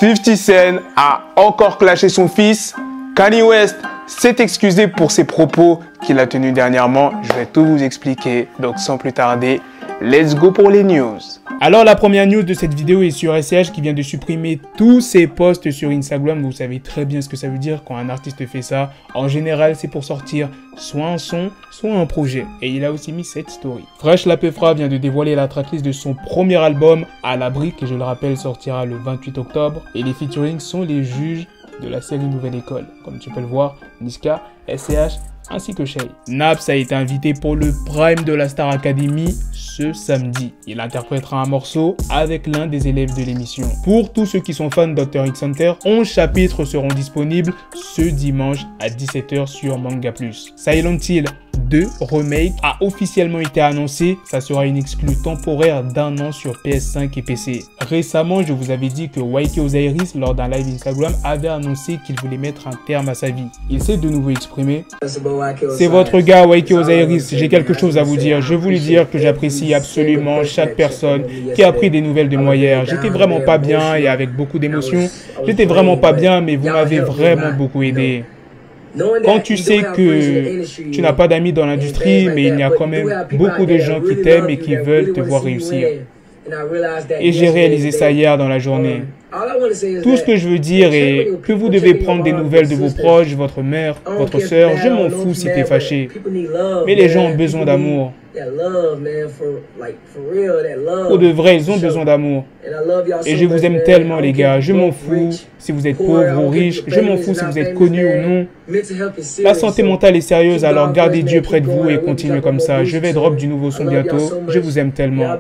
50 Cent a encore clashé son fils. Kanye West s'est excusé pour ses propos qu'il a tenus dernièrement. Je vais tout vous expliquer. Donc sans plus tarder, let's go pour les news. Alors la première news de cette vidéo est sur SCH qui vient de supprimer tous ses posts sur Instagram. Vous savez très bien ce que ça veut dire quand un artiste fait ça. En général, c'est pour sortir soit un son, soit un projet. Et il a aussi mis cette story. Fresh La Peufra vient de dévoiler la tracklist de son premier album, À l'abri, qui je le rappelle sortira le 28 octobre. Et les featurings sont les juges de la série Nouvelle École. Comme tu peux le voir, Niska, SCH ainsi que Shay. Naps a été invité pour le prime de la Star Academy ce samedi. Il interprétera un morceau avec l'un des élèves de l'émission. Pour tous ceux qui sont fans de Dr. X Hunter, 11 chapitres seront disponibles ce dimanche à 17 h sur Manga Plus. Silent Hill 2 Remake a officiellement été annoncé. Ça sera une exclue temporaire d'1 an sur PS5 et PC. Récemment, je vous avais dit que YK Osiris, lors d'un live Instagram, avait annoncé qu'il voulait mettre un terme à sa vie. Il s'est de nouveau exprimé. C'est votre gars YK Osiris, j'ai quelque chose à vous dire. Je voulais dire que j'apprécie absolument chaque personne qui a pris des nouvelles de moi hier. J'étais vraiment pas bien et avec beaucoup d'émotions. J'étais vraiment pas bien, mais vous m'avez vraiment beaucoup aidé. Quand tu sais que tu n'as pas d'amis dans l'industrie, mais il y a quand même beaucoup de gens qui t'aiment et qui veulent te voir réussir. Et j'ai réalisé ça hier dans la journée. Tout ce que je veux dire est que vous devez prendre des nouvelles de vos proches, votre mère, votre soeur. Je m'en fous si t'es fâché. Mais les gens ont besoin d'amour. Pour de vrai, ils ont besoin d'amour. Et je vous aime tellement les gars. Je m'en fous si vous êtes pauvre ou riche. Je m'en fous si vous êtes connu ou non. La santé mentale est sérieuse, alors gardez Dieu près de vous et continuez comme ça. Je vais drop du nouveau son bientôt. Je vous aime tellement.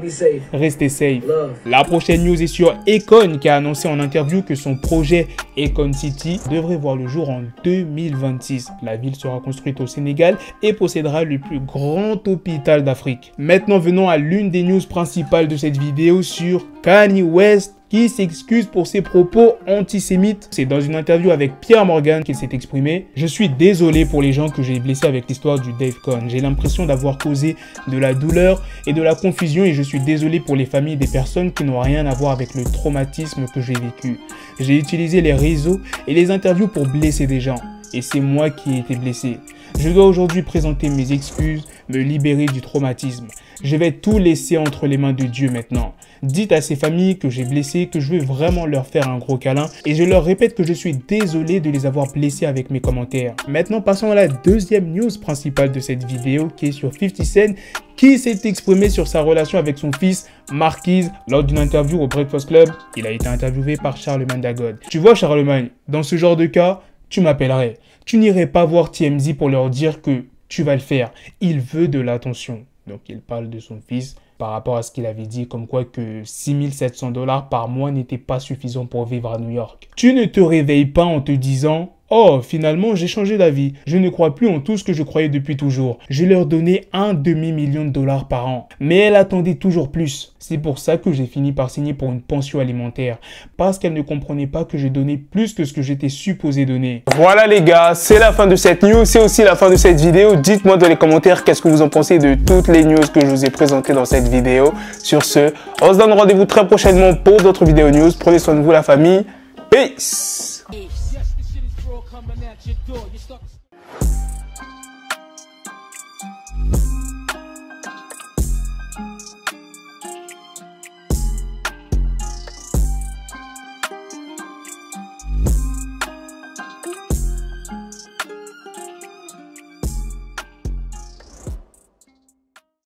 Restez safe. La prochaine news est sur Akon qui a annoncé en interview que son projet Akon City devrait voir le jour en 2026. La ville sera construite au Sénégal et possédera le plus grand hôpital d'Afrique. Maintenant, venons à l'une des news principales de cette vidéo sur Kanye West qui s'excuse pour ses propos antisémites. C'est dans une interview avec Pierre Morgan qu'il s'est exprimé. Je suis désolé pour les gens que j'ai blessés avec l'histoire du DEFCON. J'ai l'impression d'avoir causé de la douleur et de la confusion et je suis désolé pour les familles des personnes qui n'ont rien à voir avec le traumatisme que j'ai vécu. J'ai utilisé les réseaux et les interviews pour blesser des gens. Et c'est moi qui ai été blessé. Je dois aujourd'hui présenter mes excuses, me libérer du traumatisme. Je vais tout laisser entre les mains de Dieu maintenant. Dites à ces familles que j'ai blessées que je veux vraiment leur faire un gros câlin et je leur répète que je suis désolé de les avoir blessés avec mes commentaires. Maintenant, passons à la deuxième news principale de cette vidéo qui est sur 50 Cent qui s'est exprimé sur sa relation avec son fils Marquise lors d'une interview au Breakfast Club. Il a été interviewé par Charlemagne Dagod. Tu vois Charlemagne, dans ce genre de cas, tu m'appellerais. Tu n'irais pas voir TMZ pour leur dire que tu vas le faire. Il veut de l'attention. Donc il parle de son fils par rapport à ce qu'il avait dit comme quoi que 6 700 $ par mois n'était pas suffisant pour vivre à New York. Tu ne te réveilles pas en te disant « Oh, finalement, j'ai changé d'avis. Je ne crois plus en tout ce que je croyais depuis toujours. Je leur donnais un demi-million de dollars par an. » Mais elle attendait toujours plus. C'est pour ça que j'ai fini par signer pour une pension alimentaire. Parce qu'elle ne comprenait pas que je donnais plus que ce que j'étais supposé donner. Voilà les gars, c'est la fin de cette news. C'est aussi la fin de cette vidéo. Dites-moi dans les commentaires qu'est-ce que vous en pensez de toutes les news que je vous ai présentées dans cette vidéo. Sur ce, on se donne rendez-vous très prochainement pour d'autres vidéos news. Prenez soin de vous la famille. Peace! Yes, the shit is raw coming at your door. You stuck